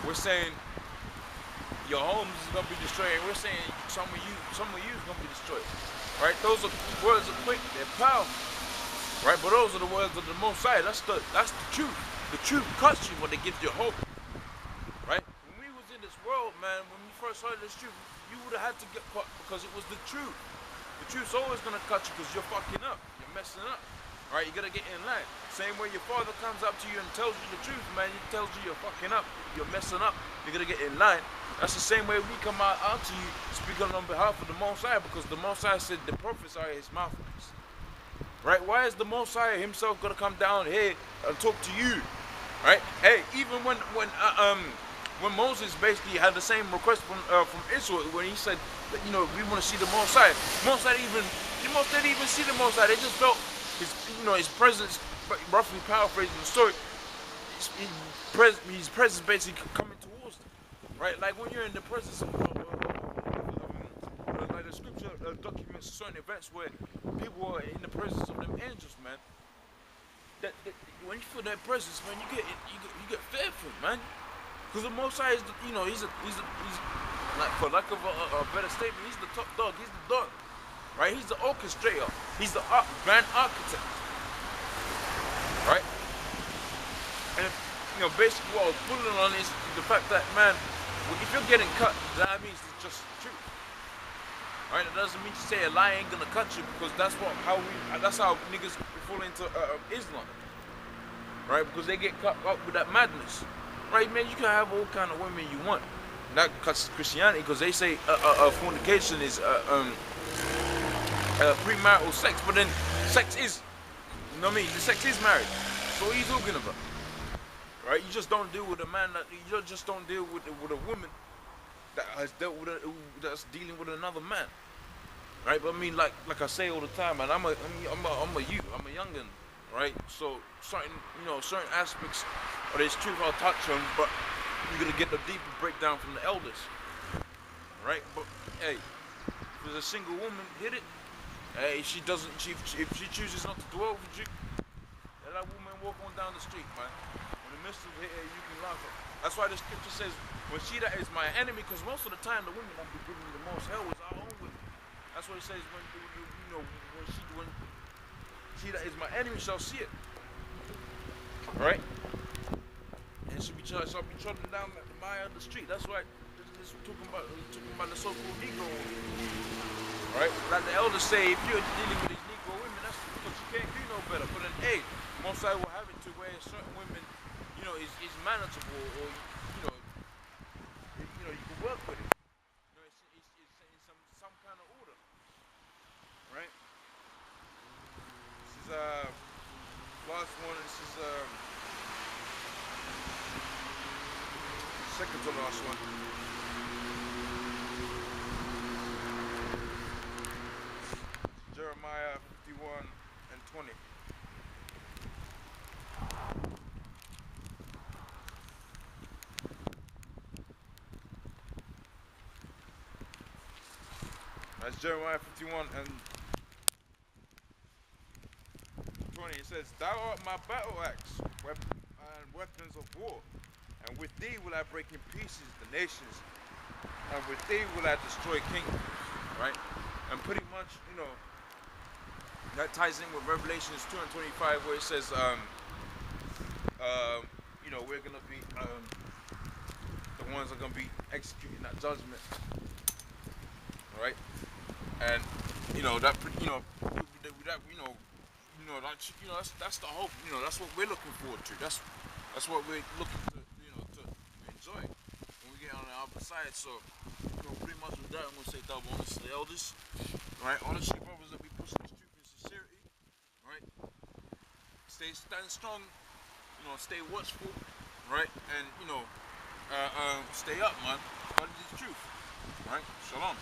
We're saying your homes is gonna be destroyed. We're saying some of you is gonna be destroyed. Right? Those are words are quick, they're powerful. Right? But those are the words of the Most High. That's the truth. The truth cuts you, but it gives you hope. Right? When we was in this world, man, when we first heard this truth, you would have had to get caught because it was the truth. The truth's always gonna cut you because you're fucking up. You're messing up. Right? You gotta get in line. Same way your father comes up to you and tells you the truth, man. He tells you you're fucking up. You're messing up. You gotta get in line. That's the same way we come out to you speaking on behalf of the Most High, because the Most High said the prophets are his mouthpiece. Right? Why is the Most High himself gonna come down here and talk to you? Right? Hey, even when Moses basically had the same request from Israel, when he said that, you know, we want to see the Most High. Most didn't even see the Most High. They just felt his presence. Roughly paraphrasing the story, his presence basically coming towards them. Right? Like when you're in the presence of like the scripture documents certain events where people are in the presence of them angels, man. That when you feel that presence, man, you get fearful, man. Because the Most High is, he's like, for lack of a better statement, he's the top dog. He's the dog, right? He's the orchestrator. He's the grand architect, right? And basically what I was pulling on is the fact that, man, if you're getting cut, that means it's just the truth, right? It doesn't mean to say a lie ain't gonna cut you, because that's how niggas fall into Islam, right? Because they get caught up with that madness. Right, man, you can have all kind of women you want. Not Christianity, because they say fornication is premarital sex, but then sex is, you know what I mean? The sex is marriage. So what are you talking about? Right? You just don't deal with a man you just don't deal with a woman that has dealt with that's dealing with another man. Right? But I mean, like I say all the time, man, I'm a youth, I'm a youngin', right? So certain aspects of this truth I'll touch on, but you're gonna get the deeper breakdown from the elders, right? But hey, if there's a single woman, hit it. Hey, if she chooses not to dwell with you, let that woman walk on down the street, man. In the midst of it, you can laugh at. That's why the scripture says, when she that is my enemy, because most of the time the women that be giving me the most hell is our own women. That's what it says when she that is my enemy shall see it. Right? And she'll be trotting down the mire of the street. That's why this talking about the so-called Negro women. Right? Like the elders say, if you're dealing with these Negro women, that's because you can't do no better. But then, hey, most I will have it to where certain women, is manageable, or you can work with it. It's in some kind of order. Right? This is last one. This is second to last one. Jeremiah 51 and 20. That's Jeremiah 51 and 20. It says, "Thou art my battle axe and weapons of war. And with thee will I break in pieces the nations, and with thee will I destroy kingdoms." Right? And pretty much, that ties in with Revelations 2 and 25, where it says, we're gonna be the ones that are gonna be executing that judgment. Right? And that's the hope. That's what we're looking forward to. That's what we're looking to enjoy when we get on the other side. So, pretty much with that, I'm gonna say double honors to the elders, right? Honestly, brothers, that be pushing this truth in sincerity, right? Stand strong, stay watchful, right? And stay up, man. What is the truth? Right? Shalom.